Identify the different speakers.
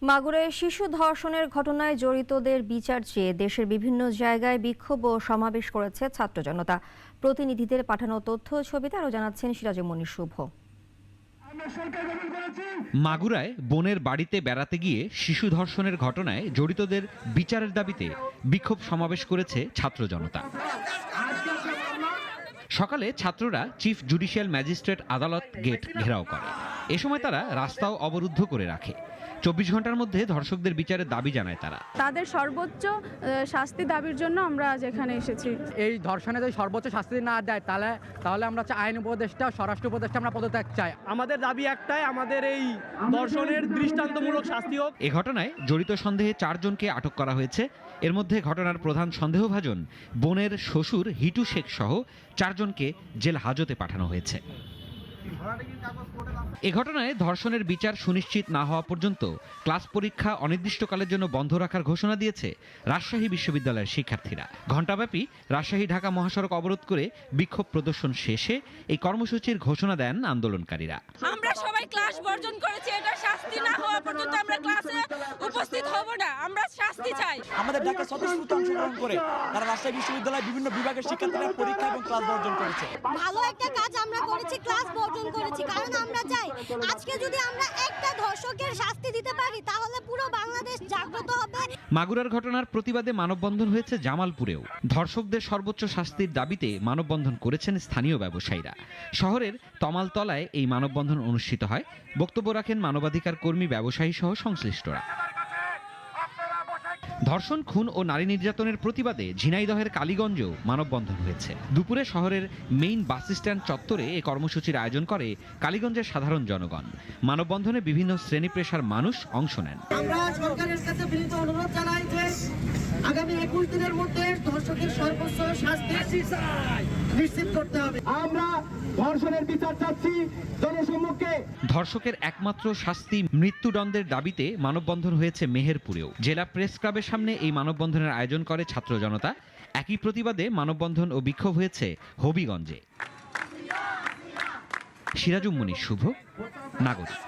Speaker 1: মাগুরায় শিশু ধর্ষণের ঘটনায় জড়িতদের বিচার চেয়ে দেশের বিভিন্ন জায়গায় বিক্ষোভ ও সমাবেশ করেছে ছাত্র জনতা। প্রতিনিধিদের পাঠানো তথ্য ও ছবিতে আরও জানাচ্ছেন সিরাজুমনি শুভ।
Speaker 2: মাগুরায় বোনের বাড়িতে বেড়াতে গিয়ে শিশু ধর্ষণের ঘটনায় জড়িতদের বিচারের দাবিতে বিক্ষোভ সমাবেশ করেছে ছাত্র জনতা। সকালে ছাত্ররা চিফ জুডিশিয়াল ম্যাজিস্ট্রেট আদালত গেট ঘেরাও করে। এ সময় তারা রাস্তাও অবরুদ্ধ করে রাখে। 24 ঘন্টার মধ্যে ধর্ষকদের বিচারের দাবি জানায় তারা।
Speaker 3: তাদের সর্বোচ্চ শাস্তি দাবির জন্য আমরা আজ এখানে এসেছি।
Speaker 4: এই ধর্ষণে যদি সর্বোচ্চ শাস্তি না দেয় তাহলে আমরা আইন উপদেষ্টা, স্বরাষ্ট্র উপদেষ্টা আমরা পদত্যাগ চাই।
Speaker 5: আমাদের দাবি একটাই, আমাদের এই ধর্ষণের দৃষ্টান্তমূলক শাস্তি হোক।
Speaker 2: এ ঘটনায় জড়িত সন্দেহে 4 জনকে আটক করা হয়েছে। এর মধ্যে ঘটনার প্রধান সন্দেহভাজন বোনের শ্বশুর হিটু শেখ সহ 4 জনকে জেল হাজতে পাঠানো হয়েছে। এ ঘটনায় ধর্ষণের বিচার সুনিশ্চিত না হওয়া পর্যন্ত ক্লাস পরীক্ষা অনির্দিষ্টকালের জন্য বন্ধ রাখার ঘোষণা দিয়েছে রাজশাহী বিশ্ববিদ্যালয়ের শিক্ষার্থীরা। ঘণ্টাব্যাপী রাজশাহী ঢাকা মহাসড়ক অবরোধ করে বিক্ষোভ প্রদর্শন শেষে এই কর্মসূচির ঘোষণা দেন আন্দোলনকারীরা।
Speaker 6: আমরা সবাই ক্লাস বর্জন করেছি, এটা শাস্তি না হওয়া পর্যন্ত আমরা ক্লাসে উপস্থিত হব না। আমরা শাস্তি চাই।
Speaker 7: আমাদের ঢাকা স্বতঃস্ফূর্ত অংশগ্রহণ করে তারা রাজশাহী বিশ্ববিদ্যালয়ের বিভিন্ন বিভাগের শিক্ষার্থীরা পরীক্ষা এবং ক্লাস বর্জন করেছে।
Speaker 8: ভালো একটা কাজ আমরা করেছি, ক্লাস বর্জন করেছি, কারণ আমরা চাই আজকে যদি আমরা একটা ধর্ষকের শাস্তি দিতে পারি তাহলে পুরো বাংলাদেশ জাগ্রত হবে।
Speaker 2: মাগুরার ঘটনার প্রতিবাদে মানববন্ধন হয়েছে জামালপুরেও। ধর্ষকদের সর্বোচ্চ শাস্তির দাবিতে মানববন্ধন করেছেন স্থানীয় ব্যবসায়ীরা। শহরের তমালতলায় এই মানববন্ধন অনুষ্ঠিত হয়। বক্তব্য রাখেন মানবাধিকার কর্মী, ব্যবসায়ী সহ সংশ্লিষ্টরা। ধর্ষণ, খুন ও নারী নির্যাতনের প্রতিবাদে ঝিনাইদহের কালীগঞ্জেও মানববন্ধন হয়েছে। দুপুরে শহরের মেইন বাস স্ট্যান্ড চত্বরে এই কর্মসূচির আয়োজন করে কালীগঞ্জের সাধারণ জনগণ। মানববন্ধনে বিভিন্ন শ্রেণী পেশার মানুষ অংশ নেন।
Speaker 9: আমরা সরকারের কাছে বিনীত অনুরোধ জানাই যে আগামী 21 দিনের মধ্যে ধর্ষকের সর্বোচ্চ শাস্তি নিশ্চিত করতে হবে। আমরা ধর্ষণের বিচার চাচ্ছি জনসম্মুখে।
Speaker 2: ধর্ষকের একমাত্র শাস্তি মৃত্যুদণ্ডের দাবিতে মানববন্ধন হয়েছে মেহেরপুরেও। জেলা প্রেস ক্লাবের সামনে এই মানববন্ধনের আয়োজন করে ছাত্র জনতা। একই প্রতিবাদে মানববন্ধন ও বিক্ষোভ হয়েছে হবিগঞ্জে। সিরাজুমনি শুভ, নাগরিক।